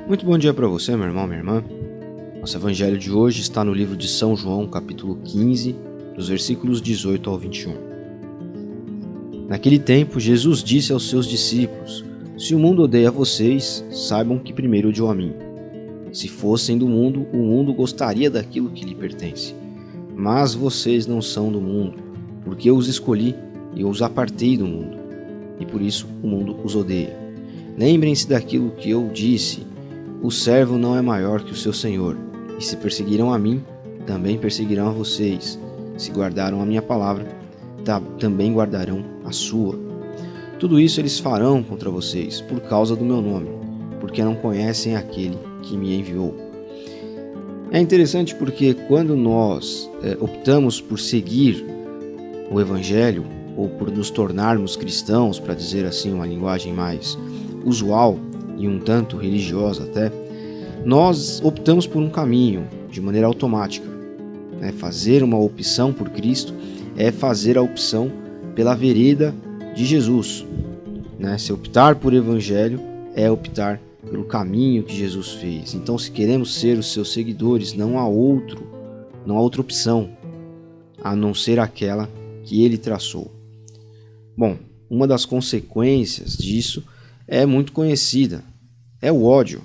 Muito bom dia para você, meu irmão, minha irmã. Nosso evangelho de hoje está no livro de São João, capítulo 15, dos versículos 18 ao 21. Naquele tempo, Jesus disse aos seus discípulos: Se o mundo odeia vocês, saibam que primeiro odiou a mim. Se fossem do mundo, o mundo gostaria daquilo que lhe pertence. Mas vocês não são do mundo, porque eu os escolhi e eu os apartei do mundo. E por isso o mundo os odeia. Lembrem-se daquilo que eu disse: o servo não é maior que o seu senhor. E se perseguiram a mim, também perseguirão a vocês. Se guardaram a minha palavra, também guardarão a sua. Tudo isso eles farão contra vocês, por causa do meu nome, porque não conhecem aquele que me enviou. É interessante porque quando nós optamos por seguir o Evangelho, ou por nos tornarmos cristãos, para dizer assim uma linguagem mais usual e um tanto religiosa até, nós optamos por um caminho de maneira automática. Fazer uma opção por Cristo é fazer a opção pela vereda de Jesus. Se optar por Evangelho é optar pelo caminho que Jesus fez. Então, se queremos ser os seus seguidores, não há outra opção a não ser aquela que ele traçou. Bom, uma das consequências disso é muito conhecida, é o ódio.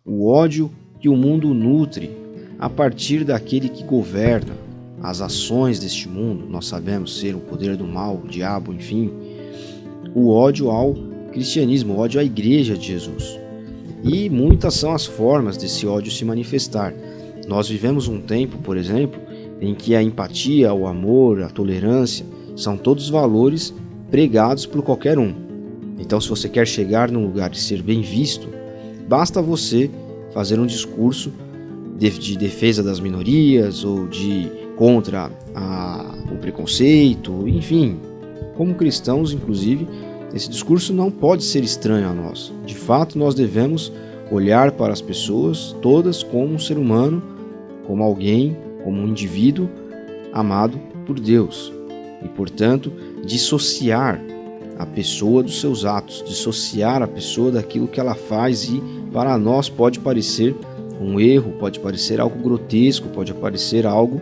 O ódio que o mundo nutre a partir daquele que governa as ações deste mundo. Nós sabemos ser o poder do mal, o diabo, enfim. O ódio ao cristianismo, o ódio à igreja de Jesus. E muitas são as formas desse ódio se manifestar. Nós vivemos um tempo, por exemplo, em que a empatia, o amor, a tolerância são todos valores pregados por qualquer um. Então, se você quer chegar num lugar e ser bem visto, basta você fazer um discurso de defesa das minorias ou de contra o preconceito, enfim. Como cristãos, inclusive, esse discurso não pode ser estranho a nós. De fato, nós devemos olhar para as pessoas todas como um ser humano, como alguém, como um indivíduo amado por Deus. E, portanto, dissociar a pessoa dos seus atos, dissociar a pessoa daquilo que ela faz, e para nós pode parecer um erro, pode parecer algo grotesco, pode parecer algo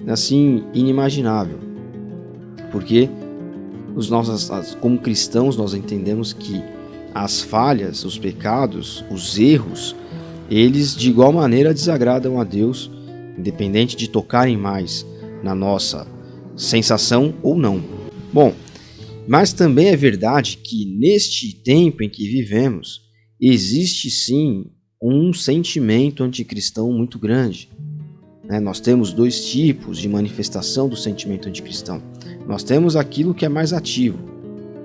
assim inimaginável. Porque como cristãos nós entendemos que as falhas, os pecados, os erros, eles de igual maneira desagradam a Deus, independente de tocarem mais na nossa sensação ou não. Bom, mas também é verdade que neste tempo em que vivemos, existe sim um sentimento anticristão muito grande. Nós temos dois tipos de manifestação do sentimento anticristão. Nós temos aquilo que é mais ativo,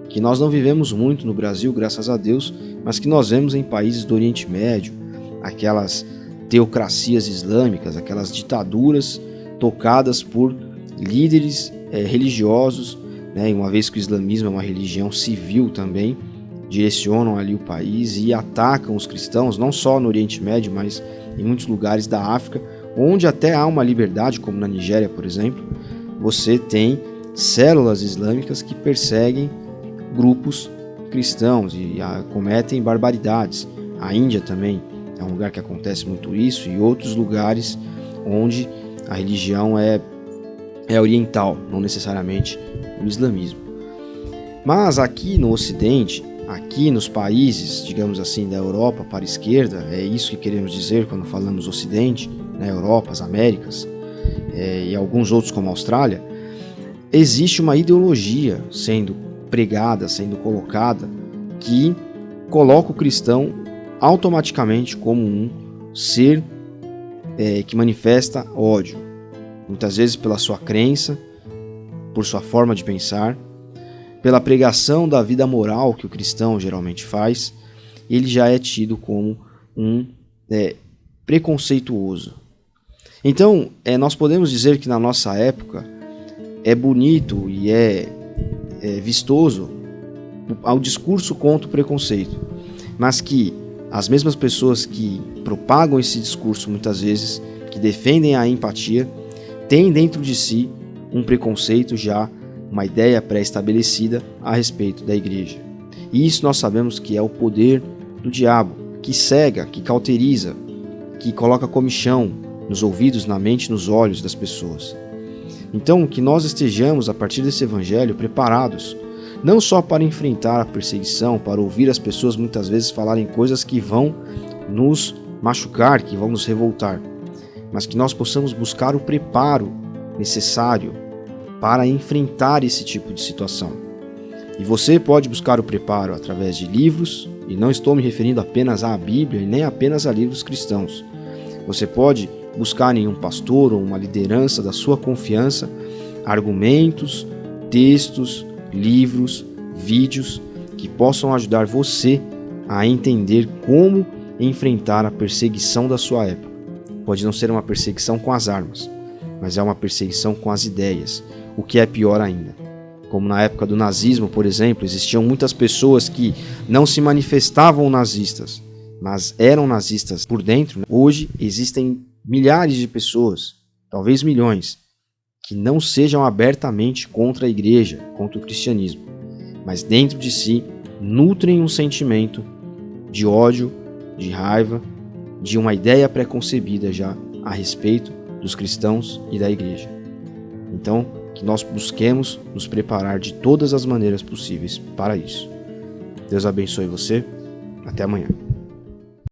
que nós não vivemos muito no Brasil, graças a Deus, mas que nós vemos em países do Oriente Médio, aquelas teocracias islâmicas, aquelas ditaduras tocadas por líderes religiosos, uma vez que o islamismo é uma religião civil também, direcionam ali o país e atacam os cristãos, não só no Oriente Médio, mas em muitos lugares da África, onde até há uma liberdade, como na Nigéria, por exemplo. Você tem células islâmicas que perseguem grupos cristãos e cometem barbaridades. A Índia também é um lugar que acontece muito isso, e outros lugares onde a religião é oriental, não necessariamente o islamismo. Mas aqui no Ocidente, aqui nos países, digamos assim, da Europa para a esquerda, é isso que queremos dizer quando falamos Ocidente, Europa, as Américas e alguns outros como a Austrália, existe uma ideologia sendo pregada, sendo colocada, que coloca o cristão automaticamente como um ser que manifesta ódio, muitas vezes pela sua crença, por sua forma de pensar, pela pregação da vida moral que o cristão geralmente faz. Ele já é tido como um preconceituoso. Então, nós podemos dizer que na nossa época é bonito e é vistoso ao discurso contra o preconceito, mas que as mesmas pessoas que propagam esse discurso muitas vezes, que defendem a empatia, têm dentro de si um preconceito, já uma ideia pré-estabelecida a respeito da igreja. E isso nós sabemos que é o poder do diabo, que cega, que cauteriza, que coloca comichão nos ouvidos, na mente, nos olhos das pessoas. Então, que nós estejamos, a partir desse evangelho, preparados, não só para enfrentar a perseguição, para ouvir as pessoas muitas vezes falarem coisas que vão nos machucar, que vão nos revoltar, mas que nós possamos buscar o preparo necessário para enfrentar esse tipo de situação. E você pode buscar o preparo através de livros, e não estou me referindo apenas à Bíblia e nem apenas a livros cristãos. Você pode buscar em um pastor ou uma liderança da sua confiança argumentos, textos, livros, vídeos que possam ajudar você a entender como enfrentar a perseguição da sua época. Pode não ser uma perseguição com as armas, mas é uma perseguição com as ideias, o que é pior ainda. Como na época do nazismo, por exemplo, existiam muitas pessoas que não se manifestavam nazistas, mas eram nazistas por dentro. Hoje existem milhares de pessoas, talvez milhões, que não sejam abertamente contra a igreja, contra o cristianismo, mas dentro de si nutrem um sentimento de ódio, de raiva, de uma ideia preconcebida já a respeito dos cristãos e da igreja. Então, que nós busquemos nos preparar de todas as maneiras possíveis para isso. Deus abençoe você. Até amanhã.